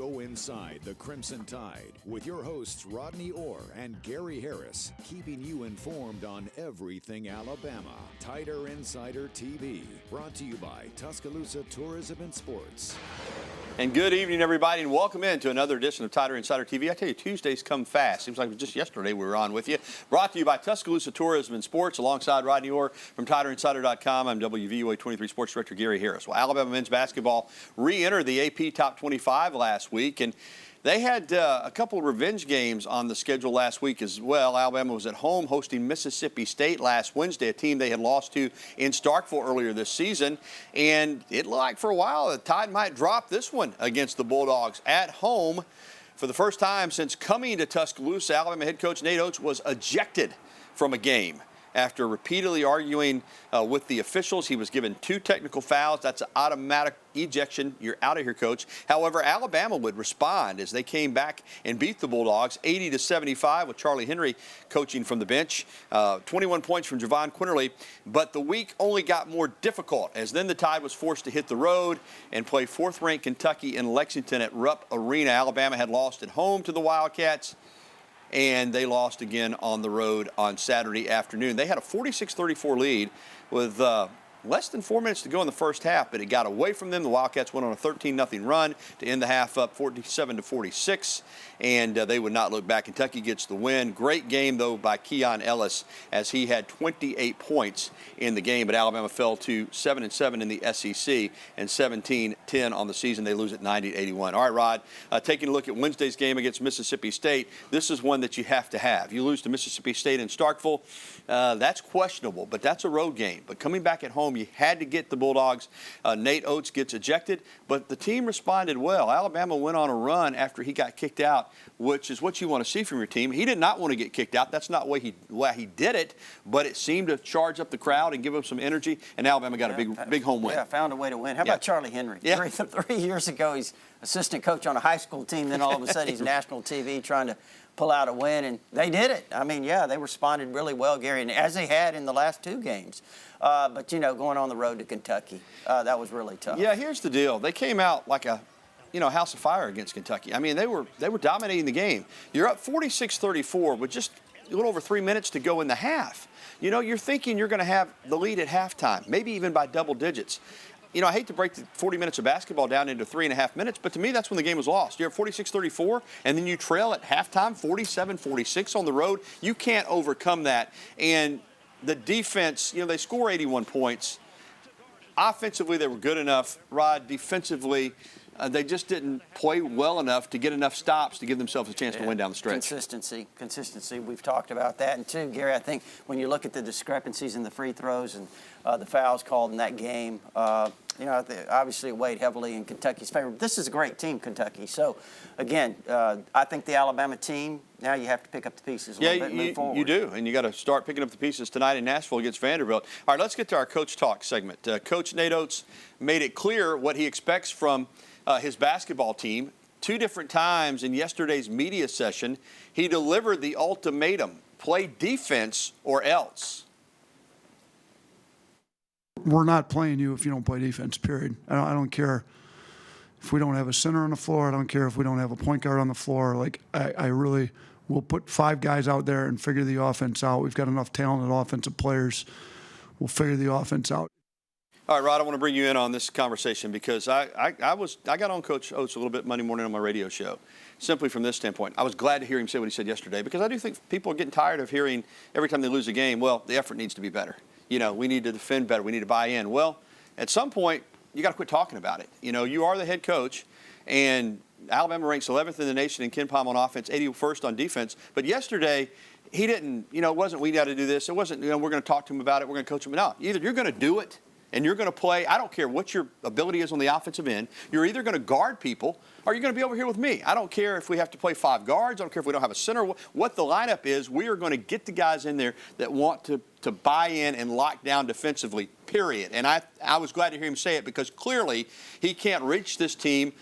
Go inside the Crimson Tide with your hosts Rodney Orr and Gary Harris, keeping you informed on everything Alabama. Tider Insider TV, brought to you by Tuscaloosa Tourism and Sports. And good evening, everybody, and welcome in to another edition of Tider Insider TV. I tell you, Tuesdays come fast. Seems like it was just yesterday we were on with you. Brought to you by Tuscaloosa Tourism and Sports, alongside Rodney Orr from TiderInsider.com. I'm WVUA 23 Sports Director Gary Harris. Well, Alabama men's basketball re-entered the AP Top 25 last week, and they had a couple of revenge games on the schedule last week as well. Alabama was at home hosting Mississippi State last Wednesday, a team they had lost to in Starkville earlier this season. And it looked like for a while the Tide might drop this one against the Bulldogs at home. For the first time since coming to Tuscaloosa, Alabama head coach Nate Oates was ejected from a game. After repeatedly arguing with the officials, he was given 2 technical fouls. That's an automatic ejection. You're out of here, coach. However, Alabama would respond as they came back and beat the Bulldogs 80-75 with Charlie Henry coaching from the bench. 21 points from Javon Quinterly. But the week only got more difficult as then the Tide was forced to hit the road and play 4th-ranked Kentucky in Lexington at Rupp Arena. Alabama had lost at home to the Wildcats, and they lost again on the road on Saturday afternoon. They had a 46-34 lead with less than 4 minutes to go in the first half, but it got away from them. The Wildcats went on a 13-0 run to end the half up 47-46, and they would not look back. Kentucky gets the win. Great game, though, by Keon Ellis, as he had 28 points in the game, but Alabama fell to 7-7 in the SEC and 17-10 on the season. They lose at 90-81. All right, Rod, taking a look at Wednesday's game against Mississippi State, this is one that you have to have. You lose to Mississippi State in Starkville, that's questionable, but that's a road game. But coming back at home, you had to get the Bulldogs. Nate Oates gets ejected, but the team responded well. Alabama went on a run after he got kicked out, which is what you want to see from your team. He did not want to get kicked out. That's not why he did it, but it seemed to charge up the crowd and give them some energy, and Alabama got a big home win. Yeah, found a way to win. How about Charlie Henry? Yeah. 3 years ago, he's assistant coach on a high school team. Then all of a sudden, he's national TV trying to pull out a win, and they did it. I mean, yeah, they responded really well, Gary, and as they had in the last 2 games. But, you know, going on the road to Kentucky, that was really tough. Yeah, here's the deal. They came out like a house of fire against Kentucky. I mean, they were dominating the game. You're up 46-34 with just a little over 3 minutes to go in the half. You know, you're thinking you're going to have the lead at halftime, maybe even by double digits. You know, I hate to break the 40 minutes of basketball down into 3.5 minutes, but to me, that's when the game was lost. You're at 46-34, and then you trail at halftime, 47-46 on the road. You can't overcome that. And the defense, you know, they score 81 points. Offensively, they were good enough. Rod, defensively, they just didn't play well enough to get enough stops to give themselves a chance to win down the stretch. Consistency. We've talked about that. And, too, Gary, I think when you look at the discrepancies in the free throws and the fouls called in that game, you know, obviously it weighed heavily in Kentucky's favor. This is a great team, Kentucky. So, again, I think the Alabama team, now you have to pick up the pieces a little bit and move forward. You do, and you got to start picking up the pieces tonight in Nashville against Vanderbilt. All right, let's get to our Coach Talk segment. Coach Nate Oates made it clear what he expects from his basketball team. 2 different times in yesterday's media session, he delivered the ultimatum: play defense or else. We're not playing you if you don't play defense, period. I don't care if we don't have a center on the floor. I don't care if we don't have a point guard on the floor. Like, I really will put 5 guys out there and figure the offense out. We've got enough talented offensive players. We'll figure the offense out. All right, Rod, I want to bring you in on this conversation because I got on Coach Oates a little bit Monday morning on my radio show, simply from this standpoint. I was glad to hear him say what he said yesterday because I do think people are getting tired of hearing every time they lose a game, well, the effort needs to be better. You know, we need to defend better. We need to buy in. Well, at some point, you got to quit talking about it. You know, you are the head coach, and Alabama ranks 11th in the nation in KenPom on offense, 81st on defense. But yesterday, he didn't, you know, it wasn't we got to do this. It wasn't, you know, we're going to talk to him about it. We're going to coach him. No, either you're going to do it and you're going to play. I don't care what your ability is on the offensive end. You're either going to guard people or you're going to be over here with me. I don't care if we have to play 5 guards. I don't care if we don't have a center. What the lineup is, we are going to get the guys in there that want to buy in and lock down defensively, period. And I was glad to hear him say it because clearly he can't reach this team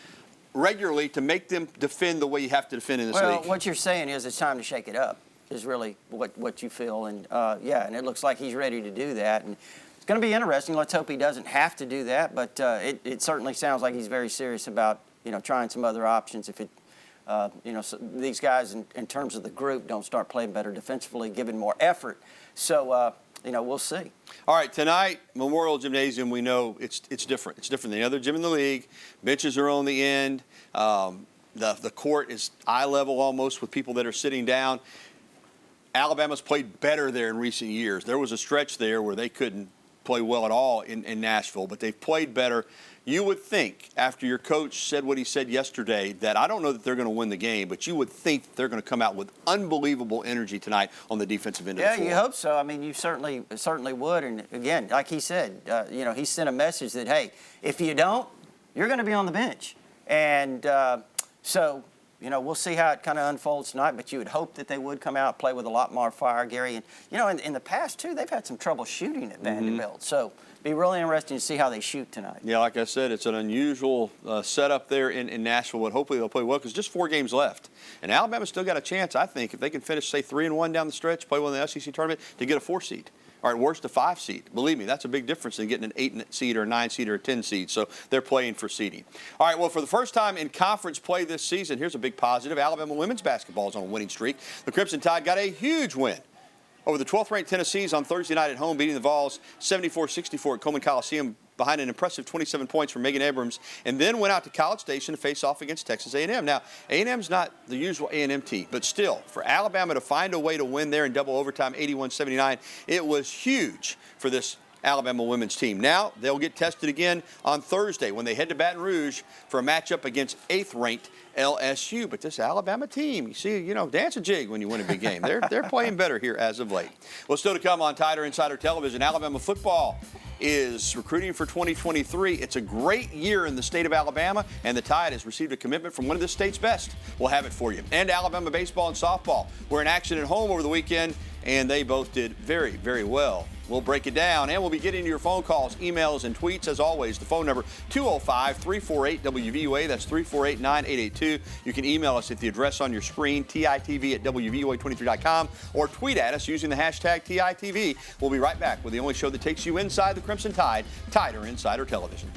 regularly to make them defend the way you have to defend in this league. Well, what you're saying is it's time to shake it up is really what you feel. And, yeah, and it looks like he's ready to do that. And it's going to be interesting. Let's hope he doesn't have to do that. But it certainly sounds like he's very serious about trying some other options if it. So these guys, in terms of the group, don't start playing better defensively, giving more effort. So, we'll see. All right, tonight, Memorial Gymnasium, we know it's different. It's different than any other gym in the league. Benches are on the end. The court is eye level almost with people that are sitting down. Alabama's played better there in recent years. There was a stretch there where they couldn't play well at all in Nashville, but they've played better. You would think, after your coach said what he said yesterday, that I don't know that they're going to win the game, but you would think that they're going to come out with unbelievable energy tonight on the defensive end of the floor. Yeah, you hope so. I mean, you certainly would. And again, like he said, he sent a message that, hey, if you don't, you're going to be on the bench. And so, we'll see how it kind of unfolds tonight, but you would hope that they would come out, play with a lot more fire, Gary. And, in the past, too, they've had some trouble shooting at Vanderbilt. So be really interesting to see how they shoot tonight. Yeah, like I said, it's an unusual setup there in Nashville, but hopefully they'll play well because just 4 games left. And Alabama's still got a chance, I think, if they can finish, say, 3-1 down the stretch, play well in the SEC tournament, to get a 4 seed. All right, worst, a 5 seed. Believe me, that's a big difference than getting an 8 seed or a 9 seed or a 10 seed. So they're playing for seeding. All right, well, for the first time in conference play this season, here's a big positive. Alabama women's basketball is on a winning streak. The Crimson Tide got a huge win over the 12th-ranked Tennessees on Thursday night at home, beating the Vols 74-64 at Coleman Coliseum behind an impressive 27 points from Megan Abrams, and then went out to College Station to face off against Texas A&M. Now, A&M's not the usual A&M team, but still, for Alabama to find a way to win there in double overtime, 81-79, it was huge for this Alabama women's team. Now, they'll get tested again on Thursday when they head to Baton Rouge for a matchup against 8th-ranked LSU. But this Alabama team, you see, dance a jig when you win a big game. They're playing better here as of late. Well, still to come on Tider Insider Television, Alabama football is recruiting for 2023. It's a great year in the state of Alabama, and the Tide has received a commitment from one of the state's best. We'll have it for you. And Alabama baseball and softball were in action at home over the weekend, and they both did very, very well. We'll break it down, and we'll be getting to your phone calls, emails, and tweets. As always, the phone number 205-348-WVUA. That's 348-9882. You can email us at the address on your screen, TITV@WVUA23.com, or tweet at us using the hashtag TITV. We'll be right back with the only show that takes you inside the Crimson Tide, Tider Insider Television.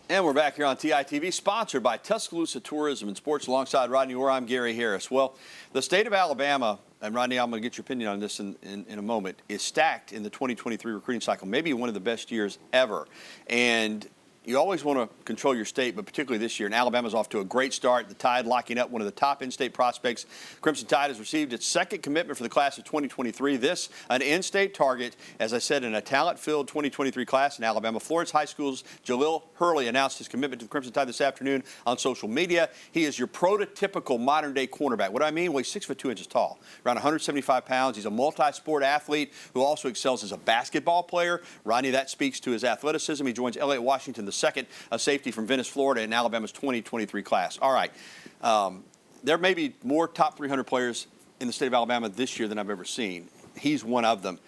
And we're back here on TITV, sponsored by Tuscaloosa Tourism and Sports, alongside Rodney Orr. I'm Gary Harris. Well, the state of Alabama, and Rodney, I'm going to get your opinion on this in a moment, is stacked in the 2023 recruiting cycle, maybe one of the best years ever. And you always want to control your state, but particularly this year. And Alabama's off to a great start. The Tide locking up one of the top in-state prospects. Crimson Tide has received its second commitment for the class of 2023. This, an in-state target, as I said, in a talent-filled 2023 class in Alabama. Florence High School's Jalil Hurley announced his commitment to the Crimson Tide this afternoon on social media. He is your prototypical modern-day cornerback. What do I mean? Well, he's 6 foot 2 inches tall, around 175 pounds. He's a multi-sport athlete who also excels as a basketball player. Rodney, that speaks to his athleticism. He joins Elliott Washington II, a safety from Venice, Florida, in Alabama's 2023 class. All right. There may be more top 300 players in the state of Alabama this year than I've ever seen. He's one of them.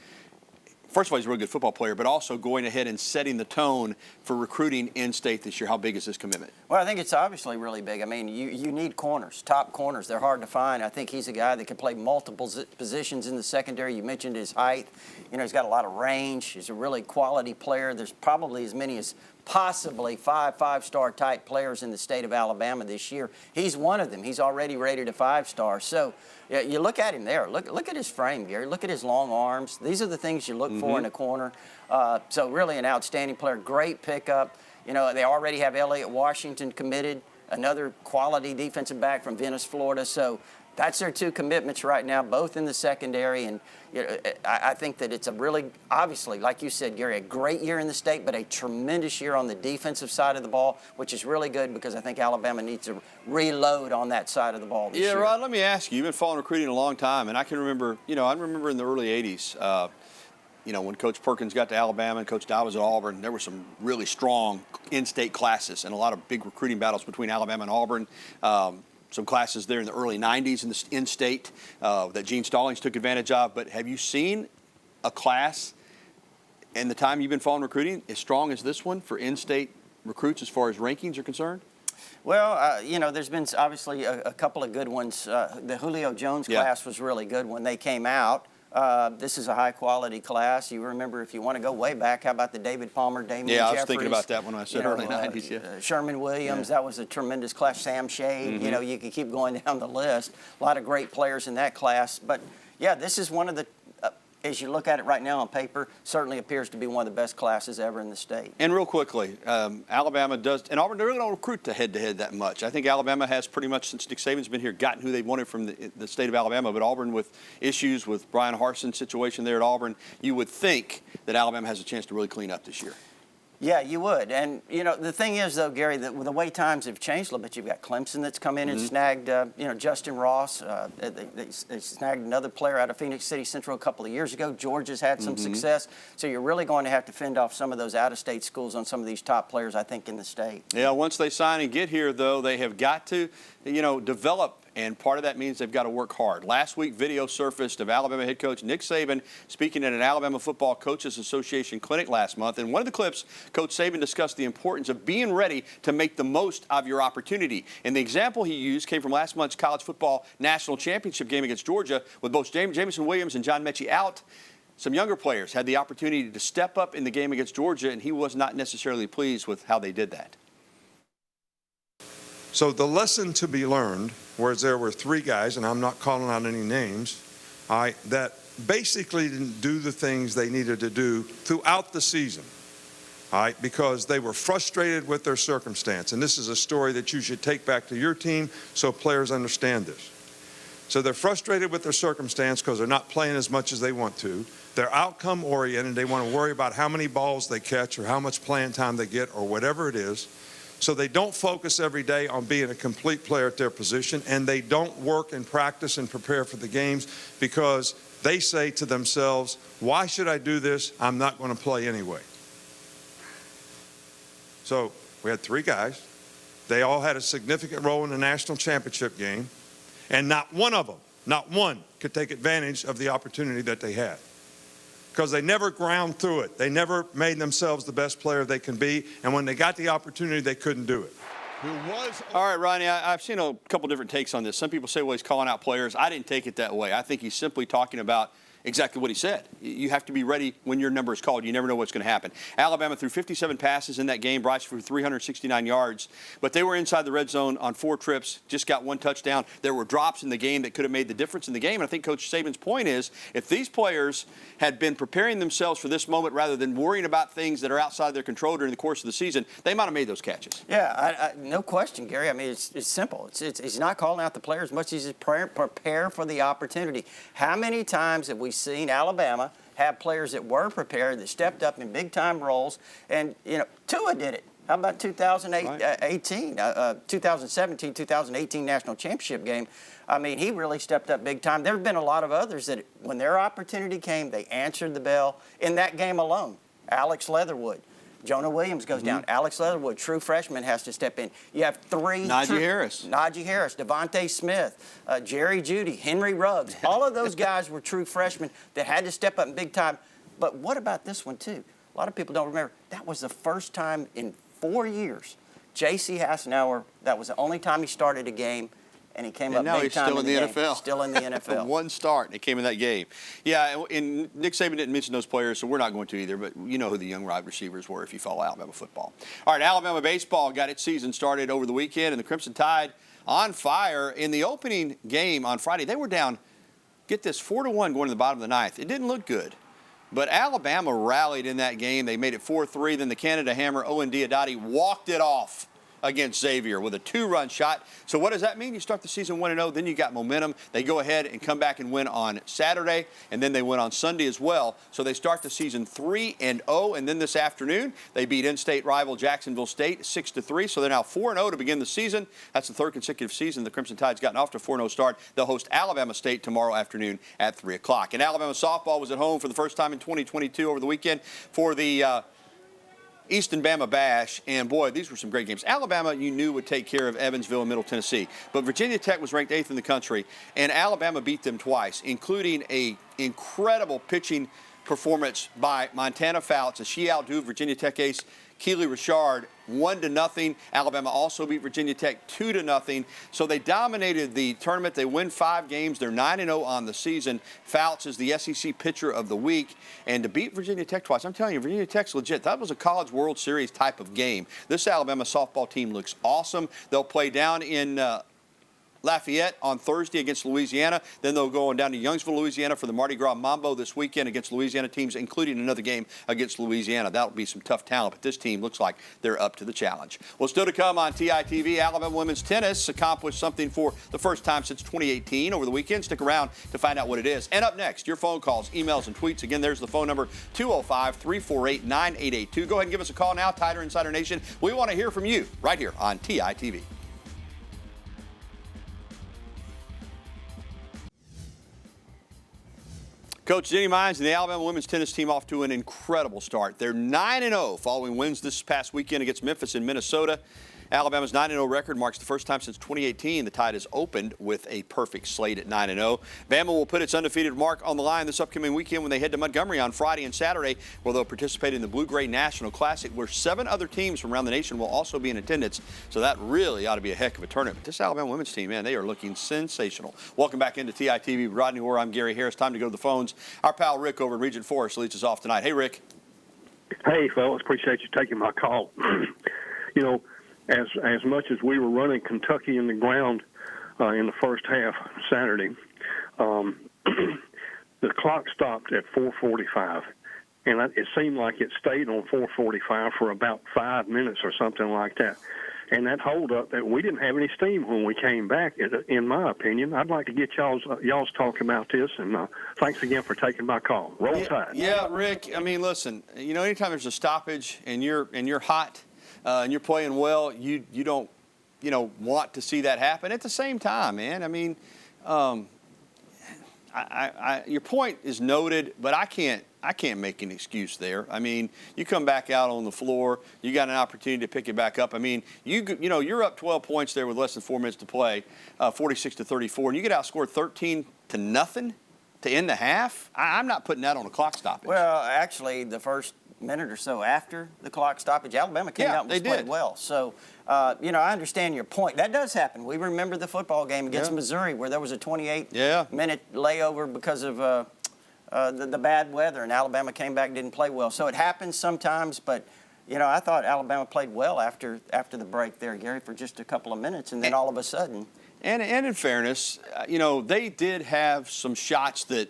First of all, he's a really good football player, but also going ahead and setting the tone for recruiting in-state this year. How big is this commitment? Well, I think it's obviously really big. I mean, you need corners, top corners. They're hard to find. I think he's a guy that can play multiple positions in the secondary. You mentioned his height. He's got a lot of range. He's a really quality player. There's probably as many as possibly five-star type players in the state of Alabama this year. He's one of them. He's already rated a 5-star. So yeah, you look at him there. Look at his frame, Gary. Look at his long arms. These are the things you look for in a corner. So really an outstanding player. Great pickup. They already have Elliott Washington committed, another quality defensive back from Venice, Florida. So that's their 2 commitments right now, both in the secondary. And I think that it's a really, obviously, like you said, Gary, a great year in the state, but a tremendous year on the defensive side of the ball, which is really good because I think Alabama needs to reload on that side of the ball this year. Yeah, Rod, let me ask you. You've been following recruiting a long time, and I can remember, in the early 80s, when Coach Perkins got to Alabama and Coach Dow was at Auburn, there were some really strong in-state classes and a lot of big recruiting battles between Alabama and Auburn. Some classes there in the early 90s in the in-state that Gene Stallings took advantage of. But have you seen a class in the time you've been following recruiting as strong as this one for in-state recruits as far as rankings are concerned? Well, there's been obviously a couple of good ones. The Julio Jones class was really good when they came out. This is a high-quality class. You remember, if you want to go way back, how about the David Palmer, Damian Yeah, Jeffries? I was thinking about that when I said early 90s. Yeah. Sherman Williams, that was a tremendous class. Sam Shade, you know, you could keep going down the list. A lot of great players in that class. But, yeah, this is one of the, as you look at it right now on paper, certainly appears to be one of the best classes ever in the state. And real quickly, Alabama does, and Auburn, they really don't recruit to head-to-head that much. I think Alabama has pretty much, since Nick Saban's been here, gotten who they wanted from the state of Alabama. But Auburn, with issues with Brian Harson's situation there at Auburn, you would think that Alabama has a chance to really clean up this year. Yeah, you would. And, you know, the thing is, though, Gary, that the way times have changed a little bit, you've got Clemson that's come in and snagged, you know, Justin Ross. They snagged another player out of Phoenix City Central a couple of years ago. Georgia's had some success. So you're really going to have to fend off some of those out-of-state schools on some of these top players, I think, in the state. Yeah, once they sign and get here, though, they have got to, you know, develop. And part of that means they've got to work hard. Last week, video surfaced of Alabama head coach Nick Saban speaking at an Alabama Football Coaches Association clinic last month. In one of the clips, Coach Saban discussed the importance of being ready to make the most of your opportunity. And the example he used came from last month's college football national championship game against Georgia, with both Jamison Williams and John Mechie out. Some younger players had the opportunity to step up in the game against Georgia, and he was not necessarily pleased with how they did that. So the lesson to be learned, whereas there were 3 guys, and I'm not calling out any names, that basically didn't do the things they needed to do throughout the season, because they were frustrated with their circumstance. And this is a story that you should take back to your team so players understand this. So they're frustrated with their circumstance because they're not playing as much as they want to. They're outcome oriented. They want to worry about how many balls they catch or how much playing time they get or whatever it is. So they don't focus every day on being a complete player at their position, and they don't work and practice and prepare for the games because they say to themselves, why should I do this? I'm not going to play anyway. So we had 3 guys. They all had a significant role in the national championship game, and not one of them, not one, could take advantage of the opportunity that they had, because they never ground through it. They never made themselves the best player they can be, and when they got the opportunity, they couldn't do it. All right, Ronnie, I've seen a couple different takes on this. Some people say, well, he's calling out players. I didn't take it that way. I think he's simply talking about exactly what he said. You have to be ready when your number is called. You never know what's going to happen. Alabama threw 57 passes in that game. Bryce threw 369 yards. But they were inside the red zone on 4 trips, just got 1 touchdown. There were drops in the game that could have made the difference in the game. And I think Coach Saban's point is, if these players had been preparing themselves for this moment rather than worrying about things that are outside their control during the course of the season, they might have made those catches. Yeah, no question, Gary. I mean, it's simple. He's not calling out the players as much as he's prepare for the opportunity. How many times have we seen Alabama have players that were prepared, that stepped up in big-time roles? And, you know, Tua did it. How about 2017, 2018 national championship game? I mean, he really stepped up big time. There have been a lot of others that, when their opportunity came, they answered the bell in that game alone. Alex Leatherwood. Jonah Williams goes down. Alex Leatherwood, true freshman, has to step in. You have 3. Najee Harris, Devontae Smith, Jerry Jeudy, Henry Ruggs. All of those guys were true freshmen that had to step up in big time. But what about this one, too? A lot of people don't remember. That was the first time in 4 years. J.C. Hassenauer, that was the only time he started a game, and he came up big time in the NFL. Still in the NFL. 1 start, and it came in that game. Yeah, and Nick Saban didn't mention those players, so we're not going to either, but you know who the young wide receivers were if you follow Alabama football. All right, Alabama baseball got its season started over the weekend, and the Crimson Tide on fire. In the opening game on Friday, they were down, get this, 4-1 going to the bottom of the 9th. It didn't look good. But Alabama rallied in that game. They made it 4-3. Then the Canada Hammer, Owen Diodati, walked it off against Xavier with a 2-run shot. So what does that mean? You start the season 1-0, then you got momentum. They go ahead and come back and win on Saturday, and then they win on Sunday as well. So they start the season 3-0, and then this afternoon they beat in-state rival Jacksonville State 6-3. So they're now 4-0 to begin the season. That's the 3rd consecutive season the Crimson Tide's gotten off to a 4-0 start. They'll host Alabama State tomorrow afternoon at 3 o'clock. And Alabama softball was at home for the first time in 2022 over the weekend for the Easton Bama Bash, and boy, these were some great games. Alabama, you knew, would take care of Evansville and Middle Tennessee, but Virginia Tech was ranked 8th in the country, and Alabama beat them twice, including a incredible pitching performance by Montana Fouts as she outdo Virginia Tech ace Keely Richard 1-0. Alabama also beat Virginia Tech 2-0. So they dominated the tournament. They win 5 games. They're 9-0 on the season. Fouts is the SEC Pitcher of the Week. And to beat Virginia Tech twice, I'm telling you, Virginia Tech's legit. That was a College World Series type of game. This Alabama softball team looks awesome. They'll play down in Lafayette on Thursday against Louisiana. Then they'll go on down to Youngsville, Louisiana for the Mardi Gras Mambo this weekend against Louisiana teams, including another game against Louisiana. That'll be some tough talent, but this team looks like they're up to the challenge. Well, still to come on TITV, Alabama women's tennis accomplished something for the first time since 2018 over the weekend. Stick around to find out what it is. And up next, your phone calls, emails, and tweets. Again, there's the phone number, 205-348-9882. Go ahead and give us a call now, Tider Insider Nation. We want to hear from you right here on TITV. Coach Jenny Mines and the Alabama women's tennis team off to an incredible start. They're 9-0 following wins this past weekend against Memphis and Minnesota. Alabama's 9-0 record marks the first time since 2018 the Tide has opened with a perfect slate at 9-0. Bama will put its undefeated mark on the line this upcoming weekend when they head to Montgomery on Friday and Saturday, where they'll participate in the Blue-Gray National Classic, where 7 other teams from around the nation will also be in attendance. So that really ought to be a heck of a tournament. But this Alabama women's team, man, they are looking sensational. Welcome back into TITV. Rodney Orr, I'm Gary Harris. Time to go to the phones. Our pal Rick over in Region Forest leads us off tonight. Hey, Rick. Hey, fellas. Appreciate you taking my call. You know, as much as we were running Kentucky in the ground in the first half Saturday, the clock stopped at 4:45, and it seemed like it stayed on 4:45 for about 5 minutes or something like that. And that hold up, that we didn't have any steam when we came back, in my opinion. I'd like to get y'all's talk about this, and thanks again for taking my call. Roll Tide. Yeah, Rick. I mean, listen. You know, anytime there's a stoppage and you're hot. And you're playing well, you don't, want to see that happen. At the same time, man, I mean, your point is noted, but I can't make an excuse there. I mean, you come back out on the floor, you got an opportunity to pick it back up. I mean, you're up 12 points there with less than 4 minutes to play, 46-34, and you get outscored 13-0 to end the half. I'm not putting that on a clock stoppage. Well, actually, the first minute or so after the clock stoppage, Alabama came out and played well. So, I understand your point. That does happen. We remember the football game against Missouri where there was a 28-minute layover because of the bad weather, and Alabama came back and didn't play well. So it happens sometimes, but, I thought Alabama played well after the break there, Gary, for just a couple of minutes, and then all of a sudden. And in fairness, they did have some shots that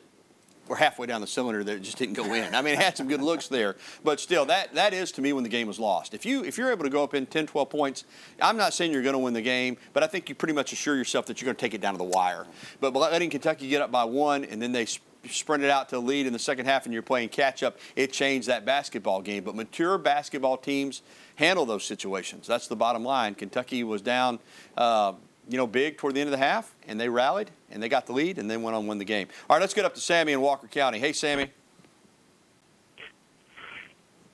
were halfway down the cylinder that just didn't go in. I mean, it had some good looks there. But still, that is, to me, when the game was lost. If you're able to go up in 10, 12 points, I'm not saying you're going to win the game, but I think you pretty much assure yourself that you're going to take it down to the wire. But letting Kentucky get up by 1 and then they sprinted out to the lead in the second half and you're playing catch-up, it changed that basketball game. But mature basketball teams handle those situations. That's the bottom line. Kentucky was down big toward the end of the half, and they rallied, and they got the lead, and then went on to win the game. All right, let's get up to Sammy in Walker County. Hey, Sammy.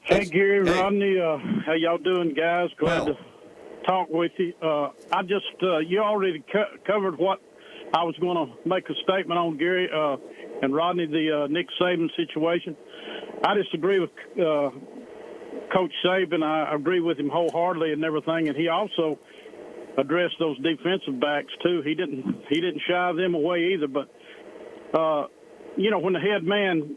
Hey, Gary, hey. Rodney, how y'all doing, guys? Glad to talk with you. I just, you already covered what I was going to make a statement on, Gary, and Rodney, the Nick Saban situation. I disagree with Coach Saban. I agree with him wholeheartedly and everything, and he also address those defensive backs too. He didn't shy them away either. But when the head man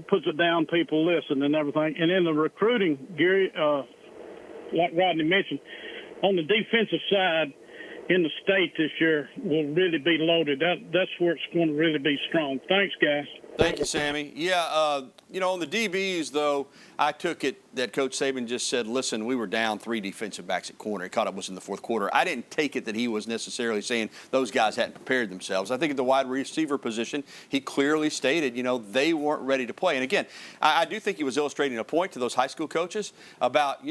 puts it down, people listen and everything. And in the recruiting, Gary, like Rodney mentioned, on the defensive side in the state this year will really be loaded. That's where it's going to really be strong. Thanks, guys. Thank you, Sammy. Yeah, on the DBs, though, I took it that Coach Saban just said, listen, we were down 3 defensive backs at corner. He caught up was in the fourth quarter. I didn't take it that he was necessarily saying those guys hadn't prepared themselves. I think at the wide receiver position, he clearly stated, they weren't ready to play. And, again, I do think he was illustrating a point to those high school coaches about,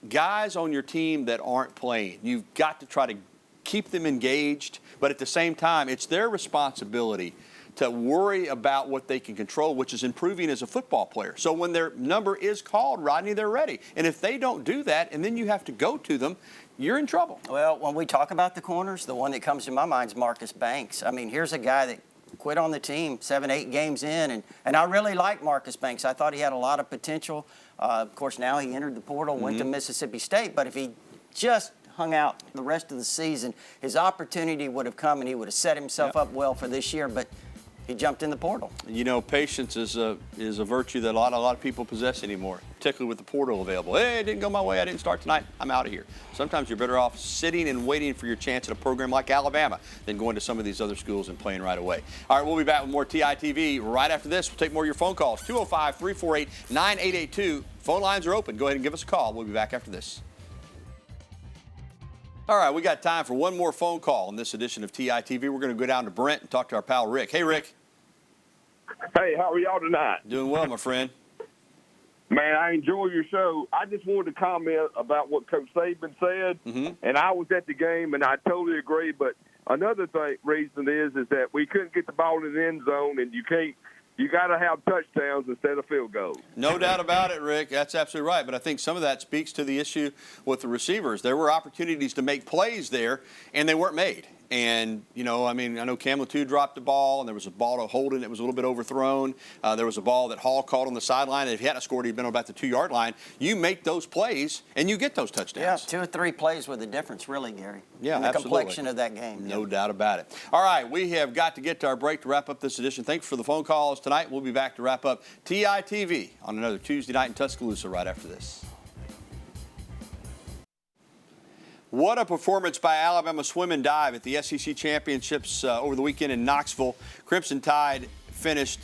guys on your team that aren't playing, you've got to try to keep them engaged, but at the same time, it's their responsibility to worry about what they can control, which is improving as a football player. So when their number is called, Rodney, they're ready. And if they don't do that and then you have to go to them, you're in trouble. Well, when we talk about the corners, the one that comes to my mind is Marcus Banks. I mean, here's a guy that quit on the team 7, 8 games in. And I really like Marcus Banks. I thought he had a lot of potential. Of course, now he entered the portal, went to Mississippi State. But if he just hung out the rest of the season, his opportunity would have come and he would have set himself up well for this year. But he jumped in the portal. You know, patience is a virtue that a lot of people possess anymore, particularly with the portal available. Hey, it didn't go my way. I didn't start tonight. I'm out of here. Sometimes you're better off sitting and waiting for your chance at a program like Alabama than going to some of these other schools and playing right away. All right, we'll be back with more TITV right after this. We'll take more of your phone calls. 205-348-9882. Phone lines are open. Go ahead and give us a call. We'll be back after this. All right, we got time for one more phone call in this edition of TITV. We're going to go down to Brent and talk to our pal Rick. Hey, Rick. Hey, how are y'all tonight? Doing well, my friend. Man, I enjoy your show. I just wanted to comment about what Coach Saban said, and I was at the game, and I totally agree. But another reason is that we couldn't get the ball in the end zone, and you got to have touchdowns instead of field goals. No doubt about it, Rick. That's absolutely right. But I think some of that speaks to the issue with the receivers. There were opportunities to make plays there, and they weren't made. And, you know, I mean, I know Cam Latu dropped the ball, and there was a ball to Holden that was a little bit overthrown. There was a ball that Hall caught on the sideline, and if he hadn't scored, he'd been on about the 2-yard line. You make those plays, and you get those touchdowns. Yeah, 2 or 3 plays were the difference, really, Gary. Yeah, in the absolutely. complexion of that game. No doubt about it. All right, we have got to get to our break to wrap up this edition. Thanks for the phone calls tonight. We'll be back to wrap up TITV on another Tuesday night in Tuscaloosa right after this. What a performance by Alabama Swim and Dive at the SEC Championships over the weekend in Knoxville. Crimson Tide finished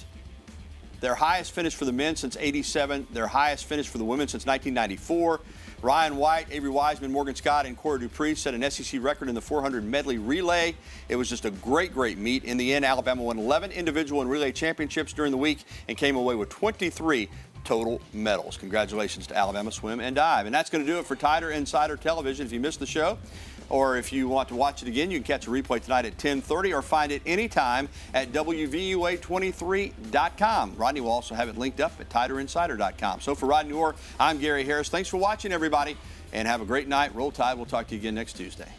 their highest finish for the men since '87, their highest finish for the women since 1994. Ryan White, Avery Wiseman, Morgan Scott, and Cora Dupree set an SEC record in the 400 medley relay. It was just a great meet. In the end, Alabama won 11 individual and relay championships during the week and came away with 23 total medals. Congratulations to Alabama Swim and Dive. And that's going to do it for Tider Insider Television. If you missed the show, or if you want to watch it again, you can catch a replay tonight at 10:30 or find it anytime at WVUA23.com. Rodney will also have it linked up at TiderInsider.com. So for Rodney Orr, I'm Gary Harris. Thanks for watching, everybody, and have a great night. Roll Tide. We'll talk to you again next Tuesday.